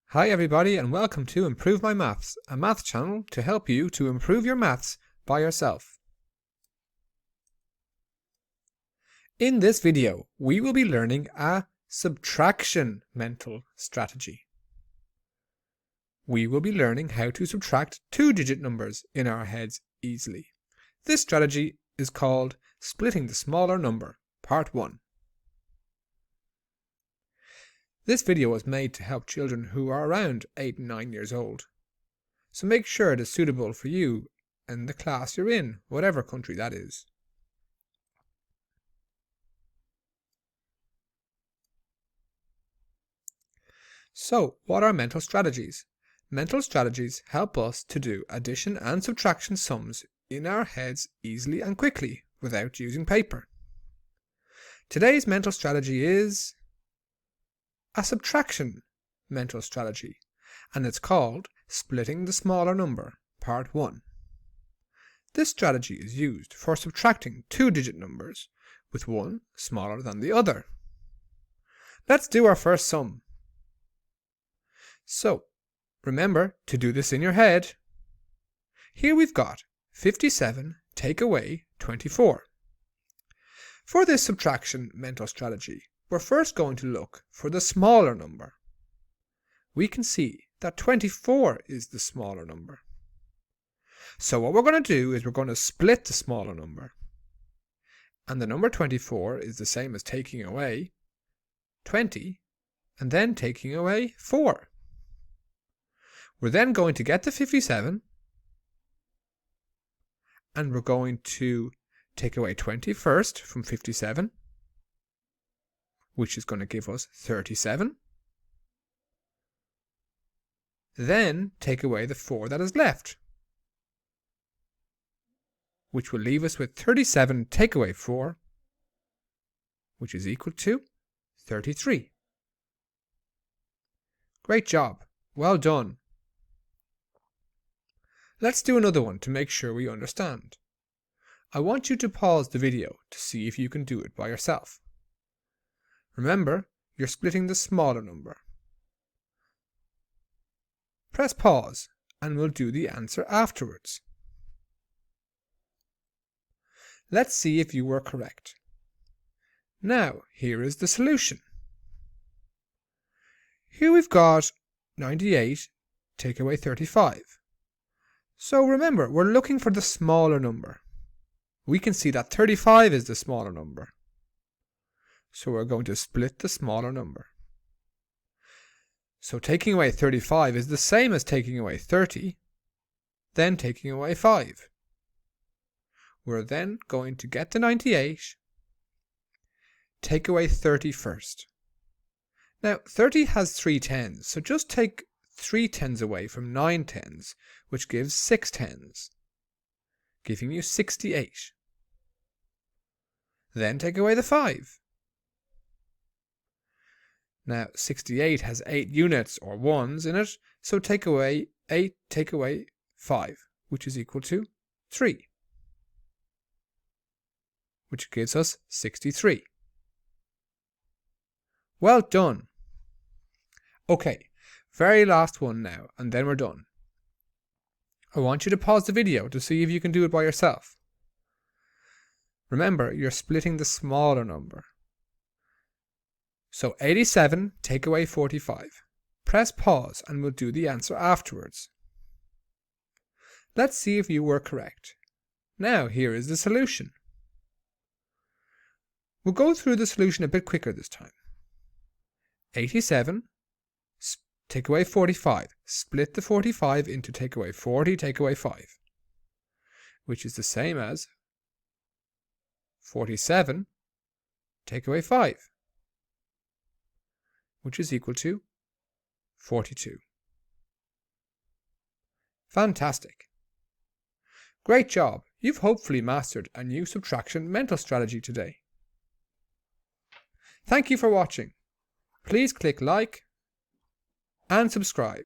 Hi everybody and welcome to Improve My Maths, a math channel to help you to improve your maths by yourself. In this video, we will be learning a subtraction mental strategy. We will be learning how to subtract two-digit numbers in our heads easily. This strategy is called splitting the smaller number, part 1. This video was made to help children who are around 8 and 9 years old. So make sure it is suitable for you and the class you're in, whatever country that is. So, what are mental strategies? Mental strategies help us to do addition and subtraction sums in our heads easily and quickly without using paper. Today's mental strategy is a subtraction mental strategy, and it's called splitting the smaller number, part 1. This strategy is used for subtracting two-digit numbers with one smaller than the other. Let's do our first sum. So, remember to do this in your head. Here we've got 57 take away 24. For this subtraction mental strategy, we're first going to look for the smaller number. We can see that 24 is the smaller number. So what we're going to do is we're going to split the smaller number. And the number 24 is the same as taking away 20 and then taking away 4. We're then going to get the 57 and we're going to take away 20 first from 57, which is going to give us 37. Then take away the 4 that is left, which will leave us with 37 take away 4, which is equal to 33. Great job. Well done. Let's do another one to make sure we understand. I want you to pause the video to see if you can do it by yourself. Remember, you're splitting the smaller number. Press pause and we'll do the answer afterwards. Let's see if you were correct. Now, here is the solution. Here we've got 98 take away 35. So remember, we're looking for the smaller number. We can see that 35 is the smaller number. So we're going to split the smaller number. So taking away 35 is the same as taking away 30, then taking away 5. We're then going to get the 98, take away 30 first. Now 30 has 3 tens, so just take 3 tens away from 9 tens, which gives 6 tens, giving you 68. Then take away the 5. Now 68 has 8 units or ones in it, so take away 8, take away 5, which is equal to 3, which gives us 63. Well done. Okay, very last one now, and then we're done. I want you to pause the video to see if you can do it by yourself. Remember, you're splitting the smaller number. So 87 take away 45. Press pause and we'll do the answer afterwards. Let's see if you were correct. Now here is the solution. We'll go through the solution a bit quicker this time. 87 take away 45. Split the 45 into take away 40, take away 5, which is the same as 47 take away 5, which is equal to 42. Fantastic. Great job. You've hopefully mastered a new subtraction mental strategy today. Thank you for watching. Please click like and subscribe.